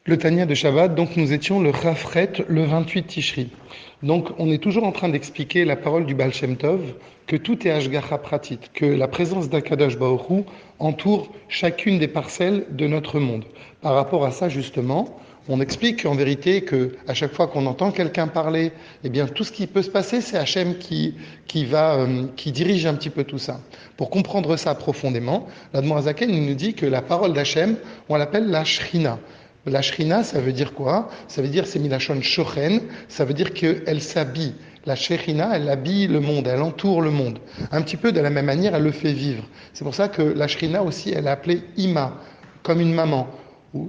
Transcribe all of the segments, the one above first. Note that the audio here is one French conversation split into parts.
Le Tania de Shabbat, donc nous étions le Rafret, le 28 Tishri. Donc on est toujours en train d'expliquer la parole du Baal Shem Tov, que tout est Ashgacha Pratit, que la présence d'Akadosh Baruch Hu entoure chacune des parcelles de notre monde. Par rapport à ça justement, on explique en vérité que à chaque fois qu'on entend quelqu'un parler, eh bien tout ce qui peut se passer, c'est Hachem qui dirige un petit peu tout ça. Pour comprendre ça profondément, l'Admor Zaken nous dit que la parole d'Hachem, on l'appelle la Shrina. La Shrina, ça veut dire quoi? Ça veut dire, c'est Milachon Shochen, ça veut dire qu'elle s'habille. La Shrina, elle habille le monde, elle entoure le monde. Un petit peu de la même manière, elle le fait vivre. C'est pour ça que la Shrina aussi, elle est appelée Ima, comme une maman.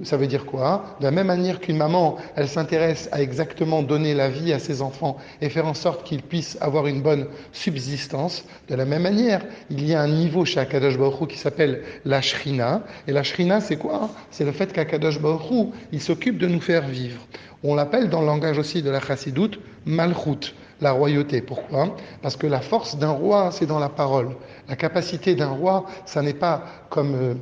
Ça veut dire quoi? De la même manière qu'une maman, elle s'intéresse à exactement donner la vie à ses enfants et faire en sorte qu'ils puissent avoir une bonne subsistance, de la même manière, il y a un niveau chez Akadosh Baruch Hu qui s'appelle la Shrina. Et la Shrina, c'est quoi? C'est le fait qu'Akadosh Baruch Hu, il s'occupe de nous faire vivre. On l'appelle dans le langage aussi de la Chassidoute, Malchut, la royauté. Pourquoi? Parce que la force d'un roi, c'est dans la parole. La capacité d'un roi, ça n'est pas comme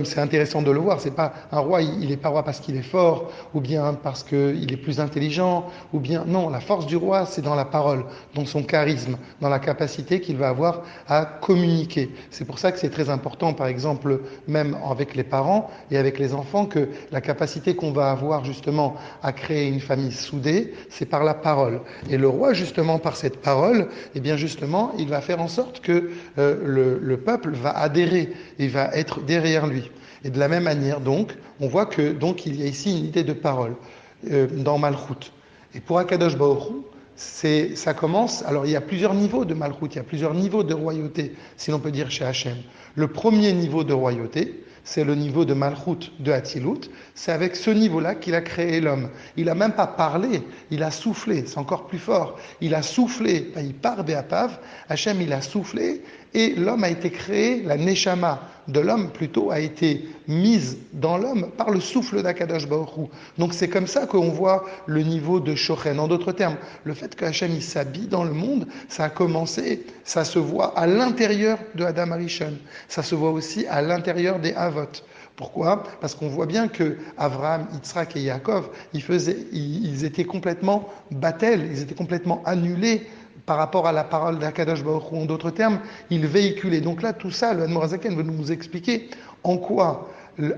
c'est intéressant de le voir, c'est pas un roi, il est pas roi parce qu'il est fort, ou bien parce qu'il est plus intelligent, ou bien non, la force du roi, c'est dans la parole, dans son charisme, dans la capacité qu'il va avoir à communiquer. C'est pour ça que c'est très important, par exemple, même avec les parents et avec les enfants, que la capacité qu'on va avoir justement à créer une famille soudée, c'est par la parole. Et le roi, justement, par cette parole, eh bien justement, il va faire en sorte que le peuple va adhérer, il va être derrière lui. Et de la même manière, donc, on voit que donc il y a ici une idée de parole dans Malchut. Et pour Akadosh Baruch Hu, ça commence. Alors il y a plusieurs niveaux de Malchut, il y a plusieurs niveaux de royauté, si l'on peut dire chez Hachem. Le premier niveau de royauté, c'est le niveau de Malchut de Hatzilut. C'est avec ce niveau-là qu'il a créé l'homme. Il n'a même pas parlé, il a soufflé. C'est encore plus fort. Il a soufflé. Il part Béapav. Hachem, il a soufflé. Et l'homme a été créé, la Neshama de l'homme plutôt a été mise dans l'homme par le souffle d'Akadosh Baruch Hu. Donc c'est comme ça qu'on voit le niveau de Shochen. En d'autres termes, le fait que Hachem il s'habille dans le monde, ça a commencé, ça se voit à l'intérieur de Adam Arishon. Ça se voit aussi à l'intérieur des Avot. Pourquoi? Parce qu'on voit bien que Abraham, Yitzhak et Yaakov, ils étaient complètement battels, ils étaient complètement annulés par rapport à la parole d'Akadosh Baruch Hu. En d'autres termes, il véhiculait. Donc là, tout ça, le Admor Zaken veut nous expliquer en quoi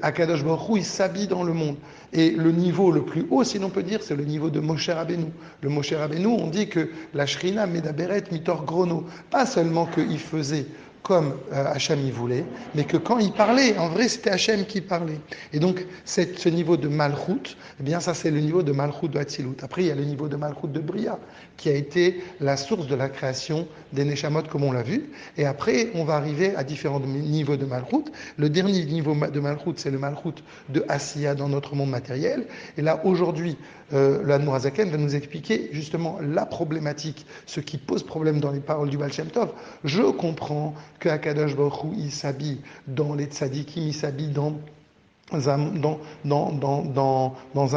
Akadosh Baruch Hu, il s'habille dans le monde. Et le niveau le plus haut, si l'on peut dire, c'est le niveau de Moshe Rabbeinu. Le Moshe Rabbeinu, on dit que la Shrina Medaberet Mitor Grono, pas seulement qu'il faisait comme Hachem y voulait, mais que quand il parlait, en vrai c'était Hachem qui parlait. Et donc ce niveau de Malchut, eh bien ça c'est le niveau de Malchut de Hatzilut. Après il y a le niveau de Malchut de Bria, qui a été la source de la création des Neshamot comme on l'a vu. Et après on va arriver à différents niveaux de Malchut. Le dernier niveau de Malchut, c'est le Malchut de Asiya dans notre monde matériel. Et là aujourd'hui, l'Admor Hazaken va nous expliquer justement la problématique, ce qui pose problème dans les paroles du Baal Shem Tov. Je comprends que Akadosh Baruch Hu, il s'habille dans les tzadikim, il s'habille dans un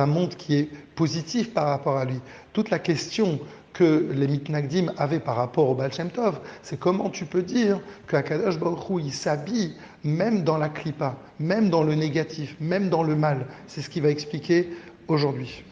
monde qui est positif par rapport à lui. Toute la question que les mitnagdim avaient par rapport au Baal Shem Tov, c'est comment tu peux dire qu'Akadosh Baruch Hu, il s'habille même dans la klipa, même dans le négatif, même dans le mal. C'est ce qu'il va expliquer aujourd'hui.